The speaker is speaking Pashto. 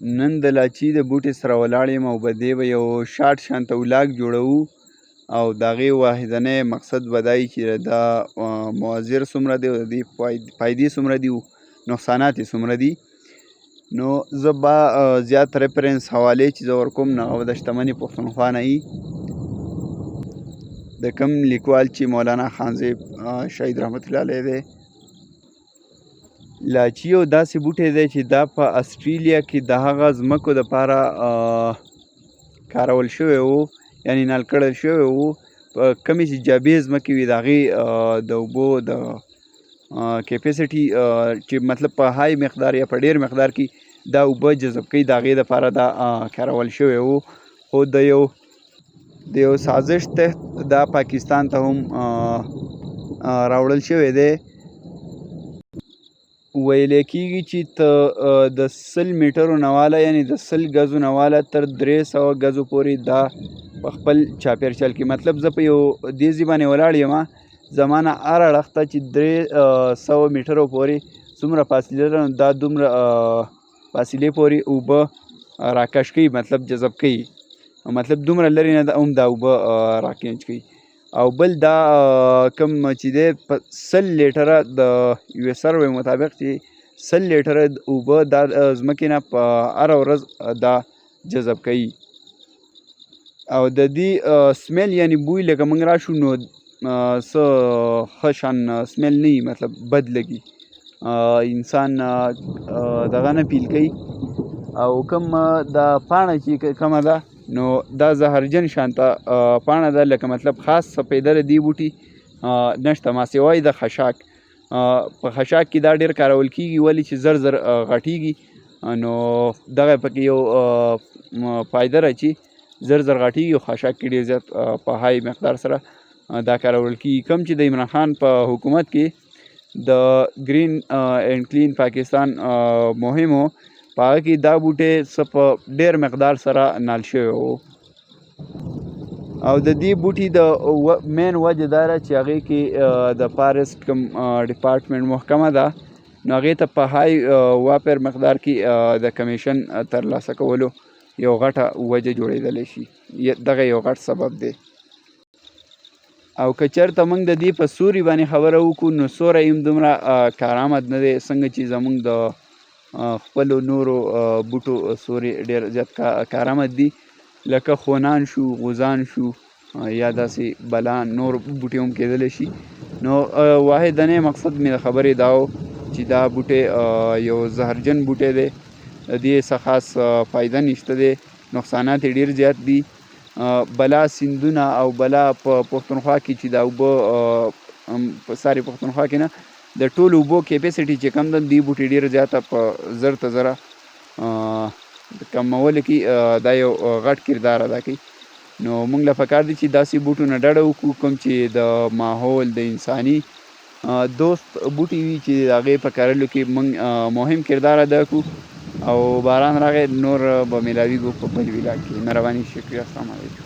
نن د لاچي د بوټي سره ولاړ یم او په دې به یو شارټ شانته ولاګ جوړوو او د هغې واحدنی مقصد به دا وي چې دا مؤثر څومره دی او د دې فایدې څومره دي او نقصانات یې څومره دي. نو زه به زیات ریفرنس حوالې چې زه ورکوم نو هغه به د شتمنې پښتونخوا نه وي، د کوم لیکوال چې مولانا خانزیب شهید رحمت الله علیه دی. لاچي یو داسې بوټی دی چې دا په اسټرالیا کې د هغه ځمکو دپاره کارول شوی و، یعنې نل کړل شوی و. په کومې چې جابې ځمکې وي د هغې د اوبو د کیپیسټي چې مطلب په های مقدار یا په ډېر مقدار کې دا اوبه جذب کوي د هغې دپاره دا کارول شوی و. خو د یو سازش تحت دا پاکستان ته هم راوړل شوی دی. ویلی کېږي چې ته د 100 میټرو نه واله یعنې د 100 ګزو نه واله تر 300 ګزو پورې دا په خپل چاپېرچل کې، مطلب زه په یو دیزې باندې ولاړ یم، زما نه هر اړخ ته چې 300 میټرو پورې څومره فاصله ده دا دومره فاصلې پورې اوبه راکش کوي، مطلب جذب کوي، مطلب دومره لرې نه ده هم دا اوبه راکینچ کوي. او بل دا کوم چې دی په 100 لیټره د یوې سروې مطابق چې 100 لیټره اوبه دا ځمکې نه په هره ورځ دا جذب کوي. او د دې سمیل یعنې بوی لکه موږ راشو نو څه ښه شان سمیل نه وي، مطلب بد لګي، انسان دغه نه فیل کوي. او کوم دا پاڼه چې کومه ده نو دا زهرجن شانته پاڼه ده، لکه مطلب خاص سپیده د دې بوټي نشته ما سوای د خشاک. په خشاک کې دا ډېر کارول کېږي ولې چې زر زر غټېږي، نو دغه پکې یو فایده ده چې زر زر غټېږي او خشاک کې ډېر زیات په های مقدار سره دا کارول کېږي. کوم چې د عمران خان په حکومت کې د ګرین اینډ کلین پاکستان مهم و، په هغه کې دا بوټی څه په ډېر مقدار سره نال شوی و. او د دې بوټي د مین وجه دا ده چې هغې کې د فارسټ کوم ډپارټمنټ محکمه ده نو هغې ته په های واپر مقدار کې د کمیشن ترلاسه کولو یو غټه وجه جوړېدلی شي، دغه یو غټ سبب دی. او که چېرته موږ د دې په سوري باندې خبره وکړو نو سوری هم دومره کارآمد نه دی څنګه چې زموږ د خپلو نورو بوټو سوري ډېر زیات کارآمد دي، لکه خونان شو، غوزان شو یا داسې بلا نور بوټي هم کېدلی شي. نو واحدنی مقصد مې د خبرې دا و چې دا بوټی یو زهرجن بوټی دی، د دې څه خاص فایده نشته دی، نقصانات یې ډېر زیات دي. بلا سیندونه او بلا په پښتونخوا کې چې دا اوبه په ساري پښتونخوا کې نه د ټولو اوبو کیپیسټي چې کم ده دې بوټي ډېر زیاته په زر ته زره کمولو کې دا یو غټ کردار ادا کوي. نو موږ له پکار دي چې داسې بوټو نه ډډه وکړو کوم چې د ماحول د انساني دوست بوټي وي چې د هغې په کرلو کې موږ مهم کردار ادا کړو. او باران راغی نور به میلاویږو په بل ویلاګ کې. مهرباني شکریه، السلام علیکم.